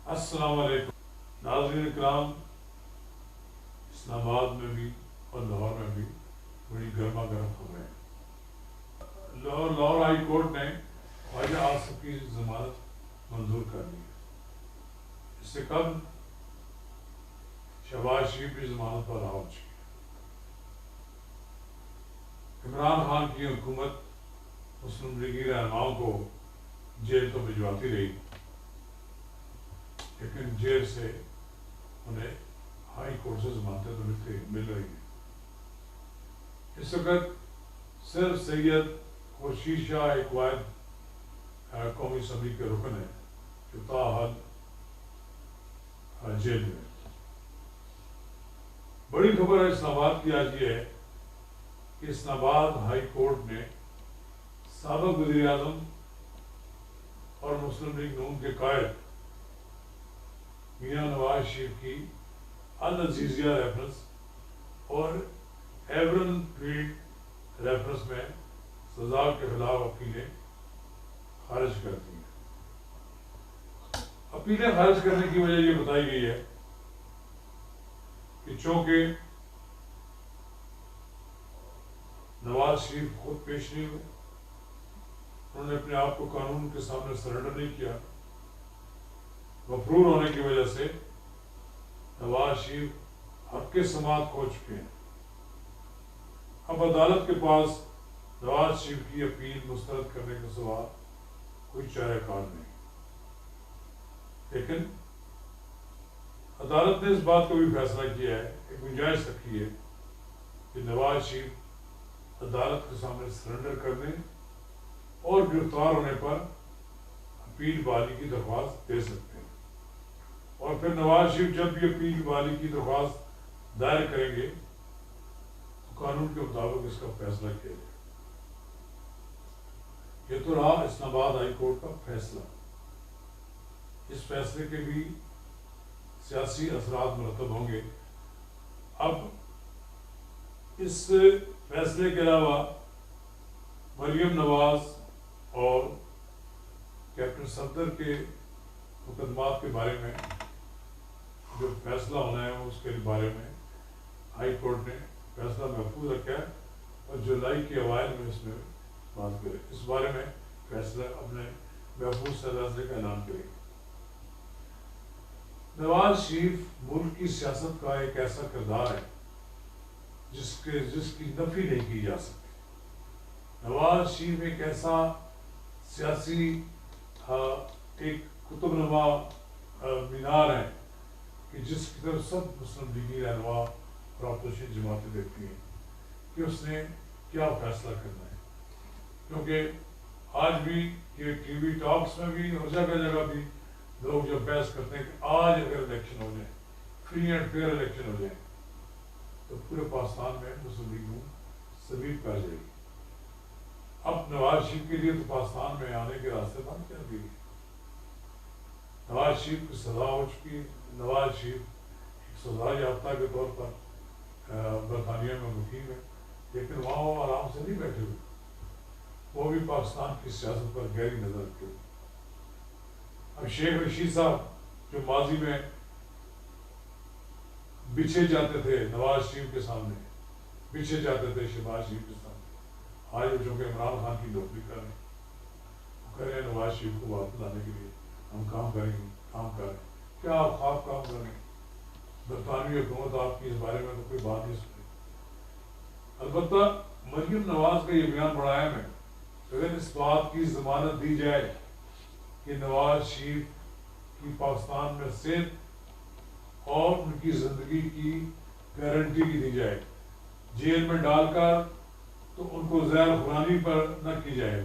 السلام علیکم ناظرین اکرام، اسلام آباد میں بھی اور لاہور میں بھی بڑی گرما گرم خبریں۔ لاہور ہائی کورٹ نے خواجہ آصف کی ضمانت منظور کر لی ہے۔ اس سے قبل شہباز شریف بھی ضمانت پر رہا ہو چکی ہے۔ عمران خان کی حکومت مسلم لیگی رہنماؤں کو جیل تو بھجواتی رہی، لیکن جیل سے انہیں ہائی کورٹ سے ضمانتیں تو مل رہی ہیں۔ اس وقت صرف سید خورشید شاہ ایک واحد قومی اسمبلی کے رکن ہیں جو تاحال جیل میں۔ بڑی خبر ہے اسلام آباد کی آج یہ ہے کہ اسلام آباد ہائی کورٹ نے سابق وزیر اعظم اور مسلم لیگ نون کے قائد میاں نواز شریف کی العزیزیہ ریفرنس اور ایورن فیلڈ ریفرنس میں سزا کے خلاف اپیلیں خارج کر دی ہیں۔ اپیلیں خارج کرنے کی وجہ یہ بتائی گئی ہے کہ چونکہ نواز شریف خود پیش نہیں ہوئے، انہوں نے اپنے آپ کو قانون کے سامنے سرنڈر نہیں کیا، مفرور ہونے کی وجہ سے نواز شریف حق کے سماعت کھو چکے ہیں۔ اب عدالت کے پاس نواز شریف کی اپیل مسترد کرنے کے سوا کوئی چارہ کار نہیں، لیکن عدالت نے اس بات کو بھی فیصلہ کیا ہے، ایک گنجائش رکھی ہے کہ نواز شریف عدالت کے سامنے سرنڈر کرنے اور گرفتار ہونے پر اپیل بحالی کی درخواست دے سکتے ہیں، اور پھر نواز شریف جب بھی اپیل بحالی کی درخواست دائر کریں گے تو قانون کے مطابق اس کا فیصلہ کیا جائے۔ یہ تو رہا اسلام آباد ہائی کورٹ کا فیصلہ۔ اس فیصلے کے بھی سیاسی اثرات مرتب ہوں گے۔ اب اس فیصلے کے علاوہ مریم نواز اور کیپٹن صفدر کے مقدمات کے بارے میں جو فیصلہ ہونا ہے اس کے بارے میں ہائی کورٹ نے فیصلہ محفوظ رکھا ہے، اور جولائی کے اوائل میں اس میں بات کرے، اس بارے میں فیصلہ اپنے محفوظ فیصلے کا اعلان کرے۔ نواز شریف ملک کی سیاست کا ایک ایسا کردار ہے جس کی نفی نہیں کی جا سکتی۔ نواز شریف ایک ایسا سیاسی ایک قطب نما مینار ہے کہ جس کی طرف سب مسلم لیگی رہنما اور اپوزیشن جماعتیں دیکھتی ہیں کہ اس نے کیا فیصلہ کرنا ہے، کیونکہ آج بھی یہ ٹی وی ٹاکس میں بھی اور جگہ جگہ بھی لوگ جب بحث کرتے ہیں کہ آج اگر الیکشن ہو جائے، فری اینڈ فیئر الیکشن ہو جائے، تو پورے پاکستان میں مسلم لیگ سبیل پہ جائے گی۔ اب نواز شریف کے لیے تو پاکستان میں آنے کے راستے بند کر دیے۔ نواز شریف کی سزا ہو چکی ہے، نواز شریف ایک سزا یافتہ کے طور پر برطانیہ میں مقیم ہے، لیکن وہاں وہ آرام سے نہیں بیٹھے ہوئے، وہ بھی پاکستان کی سیاست پر گہری نظر رکھتے ہوئے۔ اب شیخ رشید صاحب جو ماضی میں بچھے جاتے تھے نواز شریف کے سامنے، بچھے جاتے تھے شہباز شریف کے سامنے، آج وہ چونکہ عمران خان کی نوکری کر رہے ہیں، وہ کہہ رہے ہیں نواز شریف کو واپس لانے کے لیے ہم کام کریں گے، کام کر رہے ہیں۔ کیا آپ خواب کام کریں گے؟ برطانوی حکومت آپ کی اس بارے میں تو کوئی بات نہیں سنی۔ البتہ مریم نواز کا یہ بیان بڑا اہم ہے، اگر اس بات کی ضمانت دی جائے کہ نواز شریف کی پاکستان میں صحت اور ان کی زندگی کی گارنٹی کی دی جائے، جیل میں ڈال کر تو ان کو زہر خورانی پر نہ کی جائے،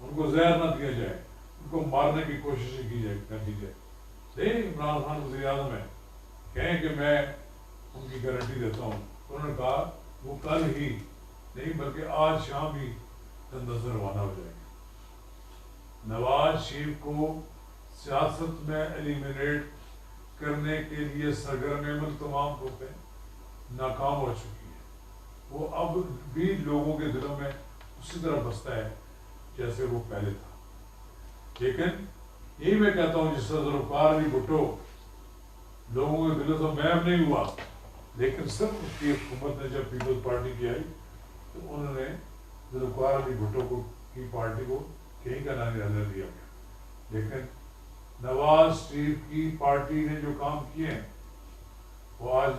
ان کو زہر نہ دیا جائے، ان کو مارنے کی کوشش کی جائے نہ کی جائے۔ نہیں، عمران خان وزیر اعظم ہے، کہیں کہ میں ان کی گارنٹی دیتا ہوں، انہوں نے کہا وہ کل ہی نہیں بلکہ آج شام ہی لندن سے روانہ ہو جائے گے۔ نواز شریف کو سیاست میں ایلیمینیٹ کرنے کے لیے سرگرم عمل تمام قوتیں ناکام ہو چکی ہیں، وہ اب بھی لوگوں کے دلوں میں اسی طرح بستا ہے جیسے وہ پہلے تھا، لیکن یہی میں کہتا ہوں جس طرح ذوالفقار علی بھٹو لوگوں کے دلوں سے محب نہیں ہوا، لیکن صرف اس کی حکومت نے جب پیپلز پارٹی کی آئی تو انہوں نے ذوالفقار علی بھٹو کو کی پارٹی کو کہیں کا نام نظر دیا گیا، لیکن نواز شریف کی پارٹی نے جو کام کیے ہیں وہ آج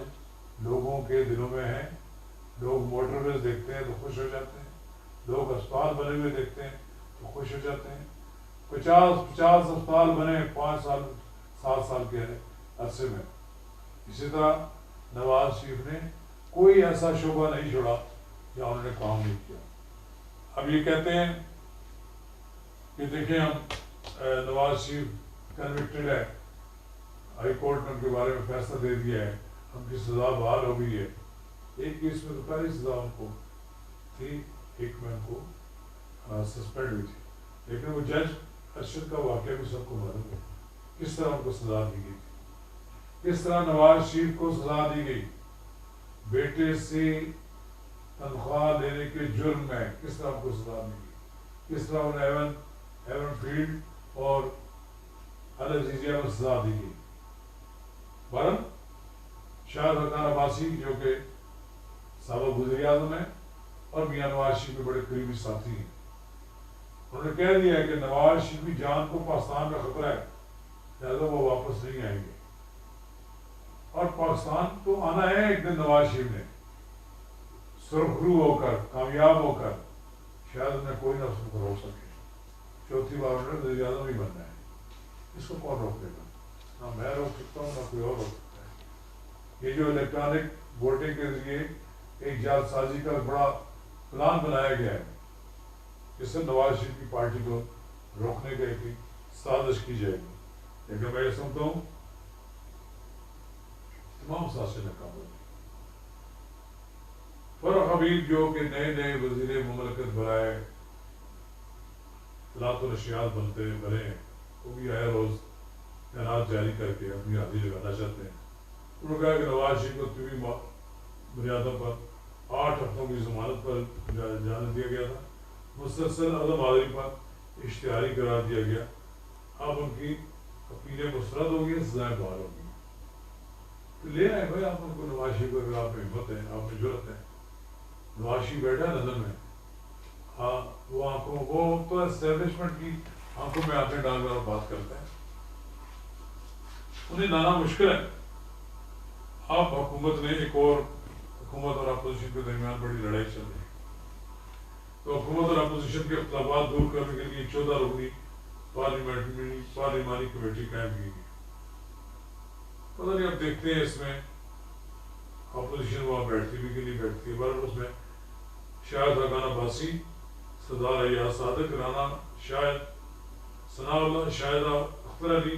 لوگوں کے دلوں میں ہیں۔ لوگ موٹر ویز دیکھتے ہیں تو خوش ہو جاتے ہیں، لوگ اسپتال بنے ہوئے دیکھتے ہیں تو خوش ہو جاتے ہیں۔ 50 اسپتال بنے 5 سال 7 سال کے عرصے میں۔ اسی طرح نواز شریف نے کوئی ایسا شعبہ نہیں چھوڑا جہاں انہوں نے کام نہیں کیا۔ اب یہ کہتے ہیں کہ دیکھیں ہم نواز شریف کنوکٹڈ ہے، ہائی کورٹ نے ان کے بارے میں فیصلہ دے دیا ہے، ان کی سزا بحال ہو گئی ہے۔ ایک کیس میں تو پہلی سزا ان کو تھی، ایک میں ان کو سسپینڈ ہوئی تھی، لیکن وہ جج ارشد کا واقعہ بھی سب کو معلوم ہے کس طرح ان کو سزا دی گئی تھی، کس طرح نواز شریف کو سزا دی گئی بیٹے سے تنخواہ لینے کے جرم میں، کس طرح ان کو سزا دی گئی، کس طرح انہیں ایون فیلڈ اور العزیزیہ میں سزا دی گئی۔ بہرحال شاہد حقان عباسی جو کہ سابق وزیر اعظم ہیں اور میاں نواز شریف کے بڑے قریبی ساتھی ہیں، انہوں نے کہہ دیا ہے کہ نواز شریف کی جان کو پاکستان کا خطرہ ہے، لہٰذا وہ واپس نہیں آئیں گے، اور پاکستان تو آنا ہے ایک دن۔ نواز شریف نے سرخرو ہو کر، کامیاب ہو کر، شاید انہیں کوئی نہ اس کو روک سکے۔ چوتھی بار انہوں نے وزیر اعظم ہی بننا ہے، اس کو کون روک دے گا؟ نہ میں روک سکتا ہوں نہ کوئی اور روک سکتا ہے۔ یہ جو الیکٹرانک ووٹنگ کے ذریعے ایک جال سازی کا بڑا پلان بنایا گیا ہے، جس سے نواز شریف کی پارٹی کو روکنے کا ایک سازش کی جائے گی، لیکن میں یہ سمجھتا ہوں تمام سازشیں ناکام ہوگی۔ فرح حبیب جو کہ نئے وزیر مملکت برائے اطلاعات و نشریات بنے ہیں، وہ بھی آئے روز بیانات جاری کر کے اپنی حاضری لگانا چاہتے ہیں۔ انہوں نے کہا کہ نواز شریف کو طبی بنیادوں پر 8 ہفتوں کی ضمانت پر جانے دیا گیا تھا، مسلسل عدم حاضری پر اشتہاری قرار دیا گیا، اب ان کی اپیلیں مسترد ہو گئی، سزائیں بحال ہو گئی۔ تو لے آئے بھائی آپ ان کو، نواز شریف کو، اگر آپ میں ہمت ہے، آپ میں جرأت ہے۔ نواز شریف بیٹھا ہے لندن میں، ہاں وہ آنکھوں، وہ تو اسٹیبلشمنٹ کی آنکھوں میں آنکھیں ڈال کر بات کرتے ہیں، انہیں لانا مشکل ہے۔ اب حکومت نے ایک اور، حکومت اور اپوزیشن کے درمیان بڑی لڑائی چل رہی ہے، تو حکومت اور اپوزیشن کے اختلافات دور کرنے کے لیے 14 رکنی پارلیمانی کمیٹی قائم کی گئی۔ پتہ نہیں اب دیکھتے ہیں اس میں اپوزیشن وہاں بیٹھتی بھی کہ نہیں بیٹھتی ہے۔ بہرحال اس میں شاہد حقان عباسی، سردار ایاز صادق، رانا شاہد، ثناء اللہ، شاہدہ اختر علی،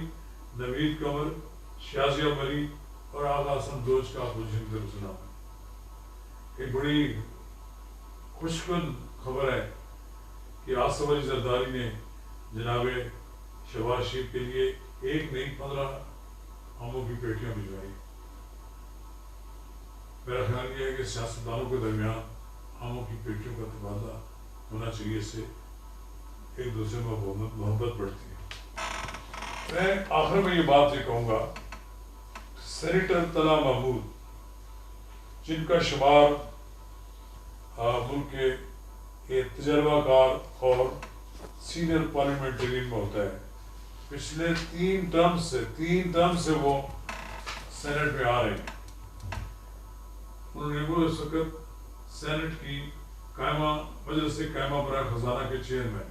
نوید قمر، شازیہ مری اور آغا حسن دوج کا اپوزیشن کے رکن ہے۔ ایک بڑی خوشگوار خبر ہے کہ آصف علی زرداری نے جناب شہباز شریف کے لیے ایک نہیں 15 آموں کی پیٹیاں بھجوائی۔ میرا خیال یہ ہے کہ سیاستدانوں کے درمیان آموں کی پیٹیوں کا تبادلہ ہونا چاہیے، اس سے ایک دوسرے میں محبت بڑھتی ہے۔ میں آخر میں یہ بات یہ کہوں گا، سینیٹر طلحہ محمود جن کا شمار ملک کے ایک تجربہ کار اور سینئر پارلیمنٹرین میں ہوتا ہے، پچھلے 3 ٹرم سے وہ سینٹ میں آ رہے ہیں۔ انہوں نے وہ اس وقت سینٹ کی مجلس قائمہ برائے خزانہ کے چیئرمین،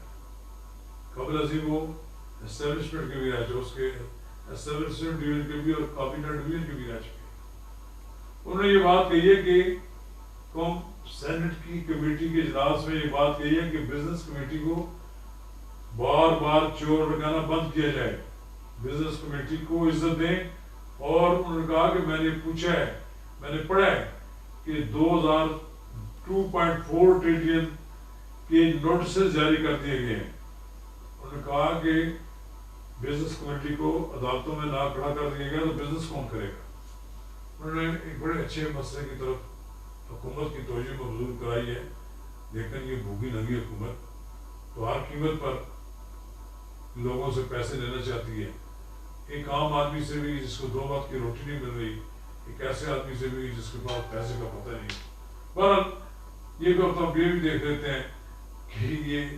قبل ازیں وہ اسٹیبلشمنٹ کے بھی رہ چکے، اس کے اسٹیبلشمنٹ ڈویژن کے بھی اور کابینہ ڈویژن کے بھی رہ چکے۔ انہوں نے یہ بات کہی ہے کہ قوم سینٹ کی کمیٹی کے اجلاس میں یہ بات کہی ہے کہ بزنس کمیٹی کو بار بار چور لگانا بند کیا جائے، بزنس کمیٹی کو عزت دیں۔ اور انہوں نے کہا کہ میں نے پوچھا ہے، میں نے پڑھا ہے کہ 2.4 ٹریلین کے نوٹسز جاری کر دیے گئے ہیں۔ انہوں نے کہا کہ بزنس کمیٹی کو عدالتوں میں نہ کھڑا کر دیا گیا تو بزنس کون کرے گا۔ انہوں نے ایک بڑے اچھے مسئلے کی طرف حکومت کی توجہ مبذول کرائی ہے، لیکن یہ بھوکی ننگی حکومت تو ہر قیمت پر لوگوں سے پیسے لینا چاہتی ہے، ایک عام آدمی سے بھی جس کو 2 وقت کی روٹی نہیں مل رہی، ایک ایسے آدمی سے بھی جس کے پاس پیسے کا پتہ نہیں۔ بہرحال یہ تو ہم یہ بھی دیکھ لیتے ہیں کہ یہ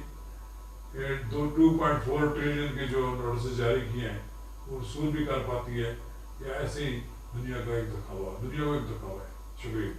2.4 ٹریلین کے جو نوٹسز جاری کیے ہیں وہ وصول بھی کر پاتی ہے، یا ایسے ہی دنیا کا ایک دکھاوا ہے۔ شکریہ۔